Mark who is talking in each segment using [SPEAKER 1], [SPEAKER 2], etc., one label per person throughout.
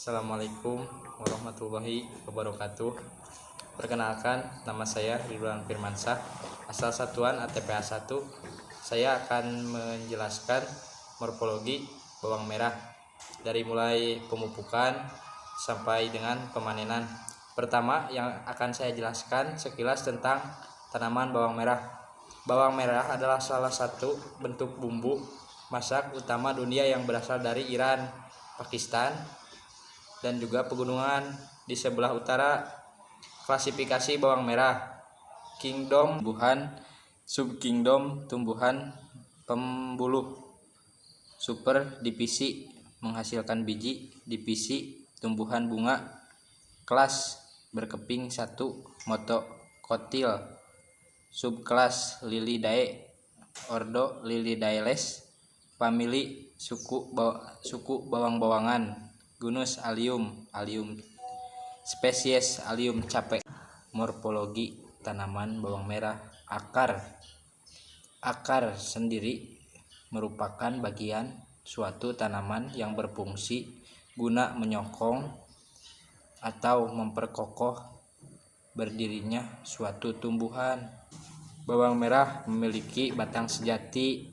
[SPEAKER 1] Assalamualaikum warahmatullahi wabarakatuh. Perkenalkan, nama saya Ridwan Firmansyah, asal satuan ATPA 1. Saya akan menjelaskan morfologi bawang merah dari mulai pemupukan sampai dengan pemanenan. Pertama yang akan saya jelaskan sekilas tentang tanaman bawang merah. Bawang merah adalah salah satu bentuk bumbu masak utama dunia yang berasal dari Iran, Pakistan, dan juga pegunungan di sebelah utara. Klasifikasi bawang merah: kingdom tumbuhan, subkingdom tumbuhan pembuluh, super divisi menghasilkan biji, divisi tumbuhan bunga, kelas berkeping 1 monokotil, subkelas Lilidae, ordo Lilidaeales, famili suku bawang-bawangan, genus Allium, spesies Allium cape. Morfologi tanaman bawang merah. Akar sendiri merupakan bagian suatu tanaman yang berfungsi guna menyokong atau memperkokoh berdirinya suatu tumbuhan. Bawang merah memiliki batang sejati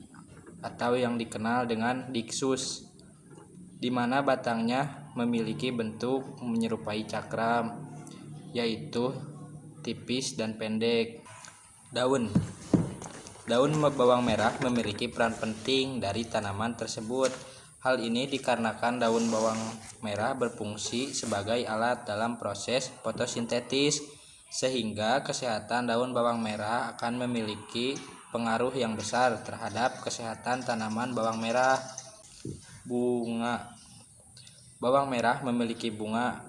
[SPEAKER 1] atau yang dikenal dengan diksus, di mana batangnya memiliki bentuk menyerupai cakram, yaitu tipis dan pendek. Daun bawang merah memiliki peran penting dari tanaman tersebut. Hal ini dikarenakan daun bawang merah berfungsi sebagai alat dalam proses fotosintesis, sehingga kesehatan daun bawang merah akan memiliki pengaruh yang besar terhadap kesehatan tanaman bawang merah. Bunga bawang merah memiliki bunga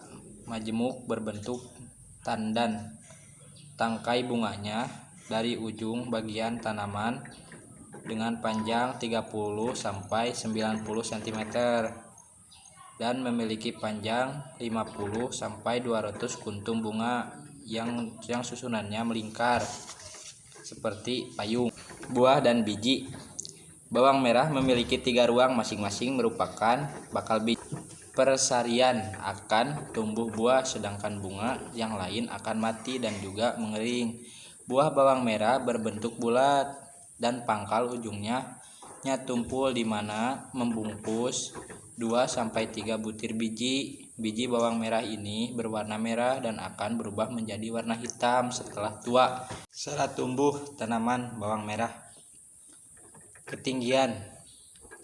[SPEAKER 1] majemuk berbentuk tandan. Tangkai bunganya dari ujung bagian tanaman dengan panjang 30 sampai 90 cm dan memiliki panjang 50 sampai 200 kuntum bunga yang susunannya melingkar seperti payung. Buah dan biji. Bawang merah memiliki 3 ruang masing-masing merupakan bakal biji. Persarian akan tumbuh buah, sedangkan bunga yang lain akan mati dan juga mengering. Buah bawang merah berbentuk bulat dan pangkal ujungnya tumpul, di mana membungkus 2-3 butir biji. Biji bawang merah ini berwarna merah dan akan berubah menjadi warna hitam setelah tua. Syarat tumbuh tanaman bawang merah. Ketinggian.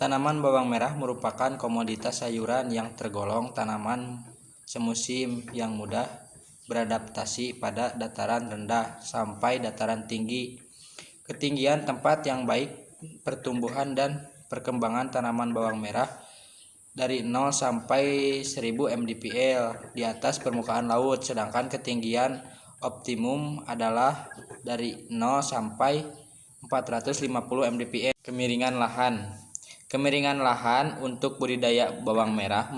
[SPEAKER 1] Tanaman bawang merah merupakan komoditas sayuran yang tergolong tanaman semusim yang mudah beradaptasi pada dataran rendah sampai dataran tinggi. Ketinggian tempat yang baik pertumbuhan dan perkembangan tanaman bawang merah dari 0 sampai 1000 mdpl di atas permukaan laut, sedangkan ketinggian optimum adalah dari 0 sampai 450 mdpl. Kemiringan lahan untuk budidaya bawang merah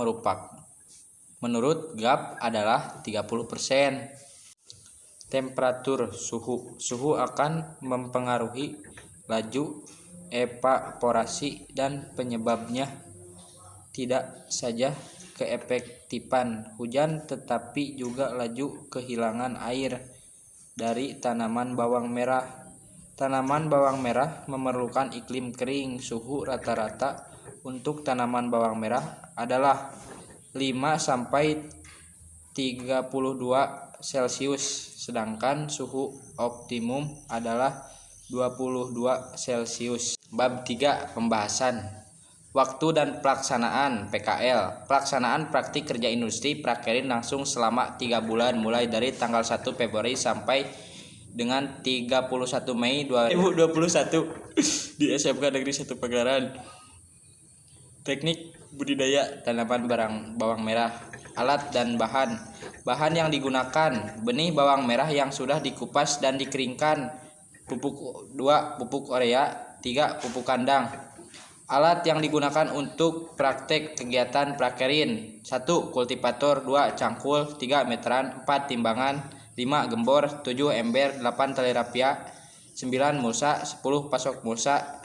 [SPEAKER 1] menurut GAP adalah 30%. Temperatur suhu akan mempengaruhi laju evaporasi dan penyebabnya tidak saja keefektifan hujan tetapi juga laju kehilangan air dari tanaman bawang merah. Tanaman bawang merah memerlukan iklim kering. Suhu rata-rata untuk tanaman bawang merah adalah 5 sampai 32 Celcius, sedangkan suhu optimum adalah 22 Celcius. Bab 3. Pembahasan. Waktu dan pelaksanaan PKL. Pelaksanaan praktik kerja industri prakerin langsung selama 3 bulan mulai dari tanggal 1 Februari sampai dengan 31 Mei 2021 di SMK Negeri 1 Pagelaran. Teknik budidaya tanaman bawang merah. Alat dan bahan. Bahan yang digunakan: benih bawang merah yang sudah dikupas dan dikeringkan, pupuk 2 pupuk urea, 3 pupuk kandang. Alat yang digunakan untuk praktek kegiatan prakerin: 1 kultivator, 2 cangkul, 3 meteran, 4 timbangan, 5 gembor, 7 ember, 8 tali rapia, 9 mulsa, 10 pasok mulsa,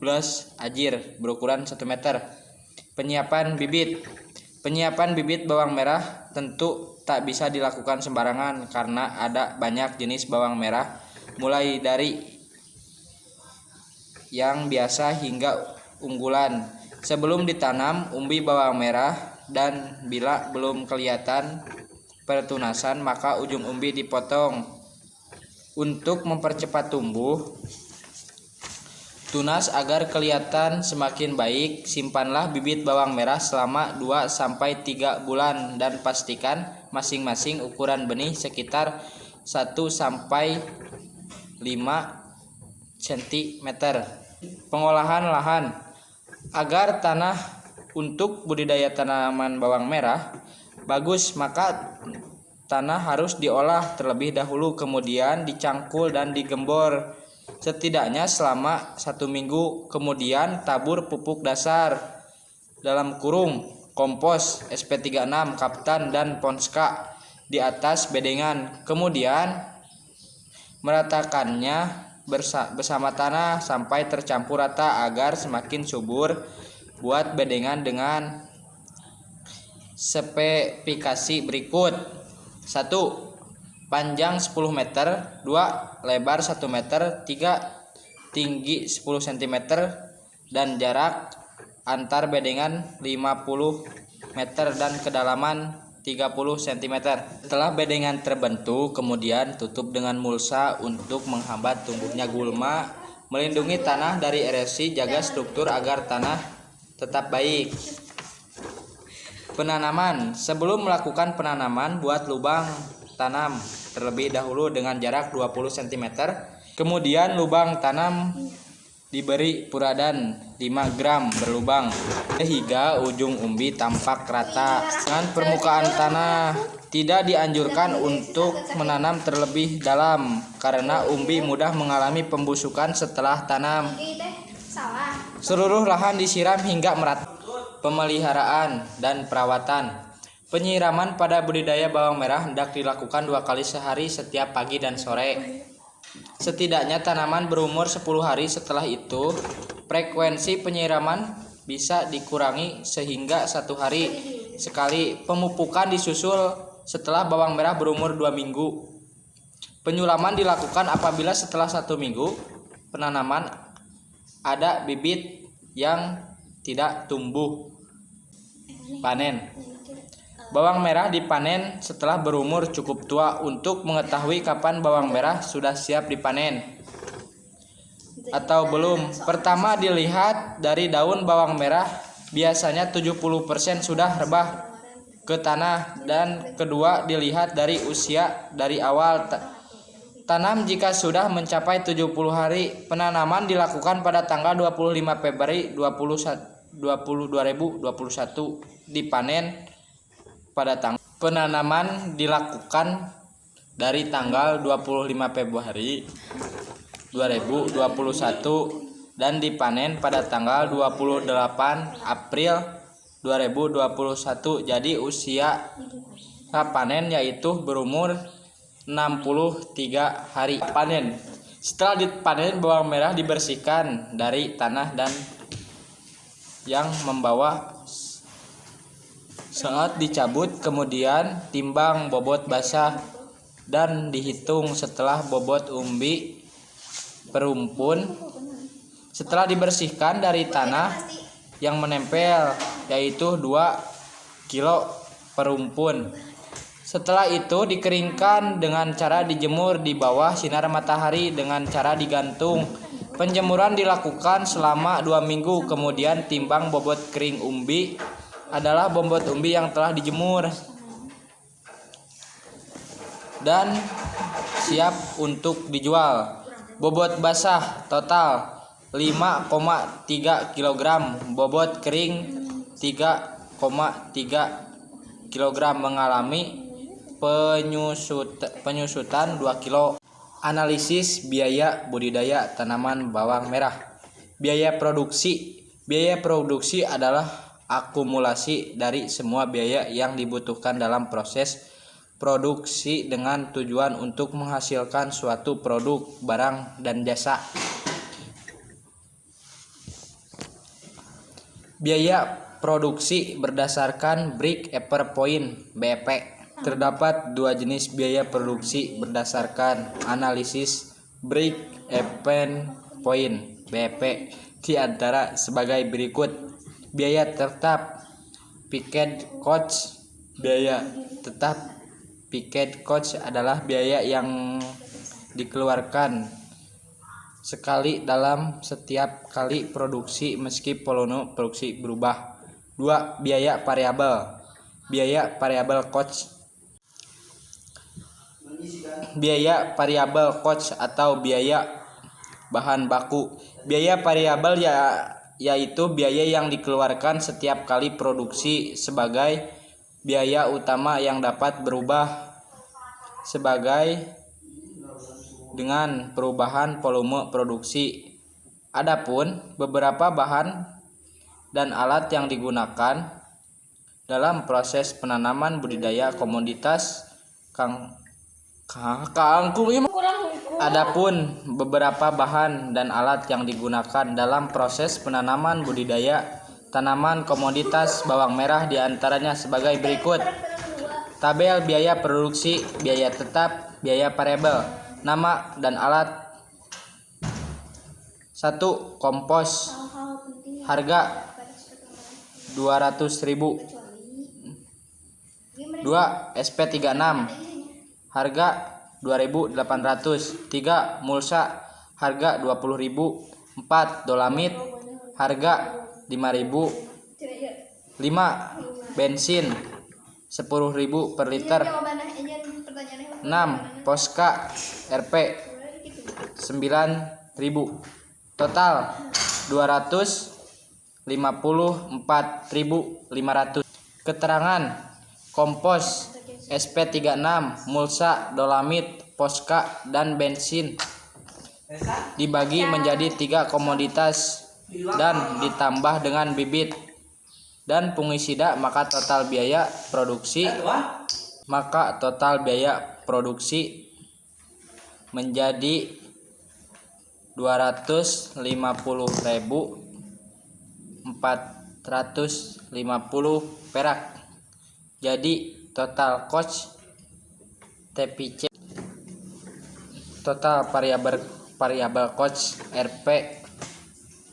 [SPEAKER 1] 11 ajir berukuran 1 meter. Penyiapan bibit. Penyiapan bibit bawang merah tentu tak bisa dilakukan sembarangan karena ada banyak jenis bawang merah, mulai dari yang biasa hingga unggulan. Sebelum ditanam umbi bawang merah dan bila belum kelihatan pertunasan, maka ujung umbi dipotong. Untuk mempercepat tumbuh tunas agar kelihatan semakin baik, simpanlah bibit bawang merah selama 2-3 bulan dan pastikan masing-masing ukuran benih sekitar 1-5 cm. Pengolahan lahan. Agar tanah untuk budidaya tanaman bawang merah bagus, maka tanah harus diolah terlebih dahulu, kemudian dicangkul dan digembor setidaknya selama 1 minggu. Kemudian tabur pupuk dasar dalam kurung kompos SP36, Kaptan dan Ponska di atas bedengan. Kemudian meratakannya bersama tanah sampai tercampur rata agar semakin subur. Buat bedengan dengan spesifikasi berikut: 1. Panjang 10 meter, 2. Lebar 1 meter, 3. Tinggi 10 cm, dan jarak antar bedengan 50 meter dan kedalaman 30 cm. Setelah bedengan terbentuk, kemudian tutup dengan mulsa untuk menghambat tumbuhnya gulma, melindungi tanah dari erosi, jaga struktur agar tanah tetap baik. Penanaman. Sebelum melakukan penanaman, buat lubang tanam terlebih dahulu dengan jarak 20 cm. Kemudian lubang tanam diberi puradan 5 gram berlubang sehingga ujung umbi tampak rata dengan permukaan tanah. Tidak dianjurkan untuk menanam terlebih dalam karena umbi mudah mengalami pembusukan setelah tanam. Seluruh lahan disiram hingga merata. Pemeliharaan dan perawatan. Penyiraman pada budidaya bawang merah hendak dilakukan 2 kali sehari setiap pagi dan sore. Setidaknya tanaman berumur 10 hari. Setelah itu, frekuensi penyiraman bisa dikurangi sehingga 1 hari sekali. Pemupukan disusul setelah bawang merah berumur 2 minggu. Penyulaman dilakukan apabila setelah 1 minggu penanaman ada bibit yang tidak tumbuh. Panen. Bawang merah dipanen setelah berumur cukup tua. Untuk mengetahui kapan bawang merah sudah siap dipanen atau belum, pertama dilihat dari daun bawang merah, biasanya 70% sudah rebah ke tanah, dan kedua dilihat dari usia dari awal tanam. Jika sudah mencapai 70 hari, penanaman dilakukan pada tanggal 25 Februari 2021. Dipanen pada tanggal. Penanaman dilakukan dari tanggal 25 Februari 2021 dan dipanen pada tanggal 28 April 2021. Jadi usia panen yaitu berumur 63 hari. Panen. Setelah dipanen, bawang merah dibersihkan dari tanah dan yang membawa. Saat dicabut, kemudian timbang bobot basah dan dihitung setelah bobot umbi perumpun. Setelah dibersihkan dari tanah yang menempel, yaitu 2 kilo perumpun. Setelah itu dikeringkan dengan cara dijemur di bawah sinar matahari dengan cara digantung. Penjemuran dilakukan selama 2 minggu, kemudian timbang bobot kering umbi adalah bobot umbi yang telah dijemur dan siap untuk dijual. Bobot basah total 5,3 kg, bobot kering 3,3 kg, mengalami penyusutan 2 kilo. Analisis biaya budidaya tanaman bawang merah. Biaya produksi. Biaya produksi adalah akumulasi dari semua biaya yang dibutuhkan dalam proses produksi dengan tujuan untuk menghasilkan suatu produk, barang, dan jasa. Biaya produksi berdasarkan break-even point (BEP). Terdapat dua jenis biaya produksi berdasarkan analisis break-even point (BEP) di antara sebagai berikut. Biaya tetap fixed cost. Biaya tetap fixed cost adalah biaya yang dikeluarkan sekali dalam setiap kali produksi meski volume produksi berubah. 2. Biaya variabel. Biaya variabel cost. Biaya variabel cost atau biaya bahan baku. Biaya variabel yaitu biaya yang dikeluarkan setiap kali produksi sebagai biaya utama yang dapat berubah sebagai dengan perubahan volume produksi. Adapun beberapa bahan dan alat yang digunakan dalam proses penanaman budidaya komoditas Adapun beberapa bahan dan alat yang digunakan dalam proses penanaman budidaya tanaman komoditas bawang merah diantaranya sebagai berikut. Tabel biaya produksi, biaya tetap, biaya variabel, nama dan alat. 1. Kompos. Harga 200.000. 2. SP36. Harga 2.800. 3. Mulsa. Harga 20.000. 4. Dolamit. Harga 5.000. 5. Bensin 10.000 per liter. 6. Posca Rp 9.000. Total 254.500. Keterangan kompos, SP36, mulsa, dolamit, posca, dan bensin dibagi menjadi 3 komoditas dan ditambah dengan bibit dan fungisida, maka total biaya produksi menjadi 250.450 perak. Jadi total cost TPC, total variable cost Rp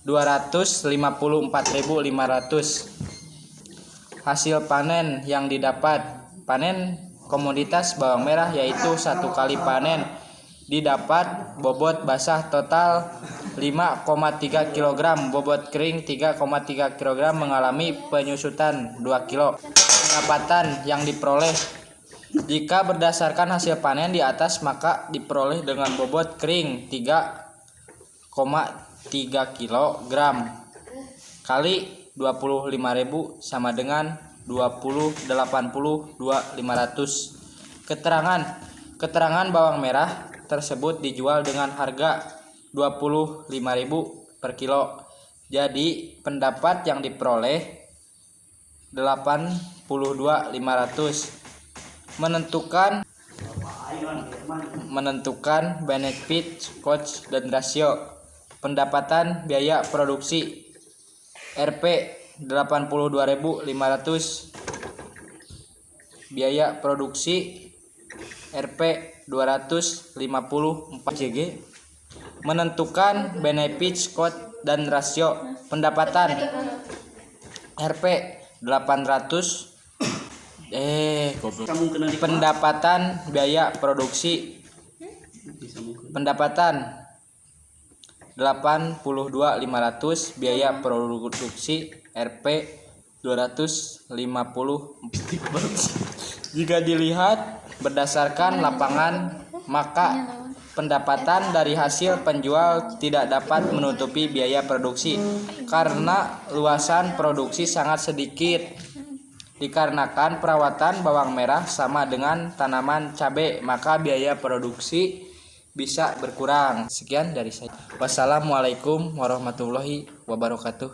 [SPEAKER 1] 254.500. Hasil panen yang didapat. Panen komoditas bawang merah yaitu 1 kali panen didapat bobot basah total 5,3 kg, bobot kering 3,3 kg, mengalami penyusutan 2 kg. Pendapatan yang diperoleh jika berdasarkan hasil panen di atas, maka diperoleh dengan bobot kering 3,3 kg kali 25.000 sama dengan 280.500. Keterangan bawang merah tersebut dijual dengan harga 25.000 per kilo. Jadi pendapat yang diperoleh 82.500. Menentukan benefit cost dan rasio. Pendapatan biaya produksi Rp 82.500. Biaya produksi Rp 254 JG. Menentukan benefit cost dan rasio. Pendapatan Rp 800. Pendapatan biaya produksi. Pendapatan 82.500. Biaya produksi Rp 250. Jika dilihat berdasarkan lapangan, maka pendapatan dari hasil penjual tidak dapat menutupi biaya produksi karena luasan produksi sangat sedikit. Dikarenakan perawatan bawang merah sama dengan tanaman cabai, maka biaya produksi bisa berkurang. Sekian dari saya. Wassalamualaikum warahmatullahi wabarakatuh.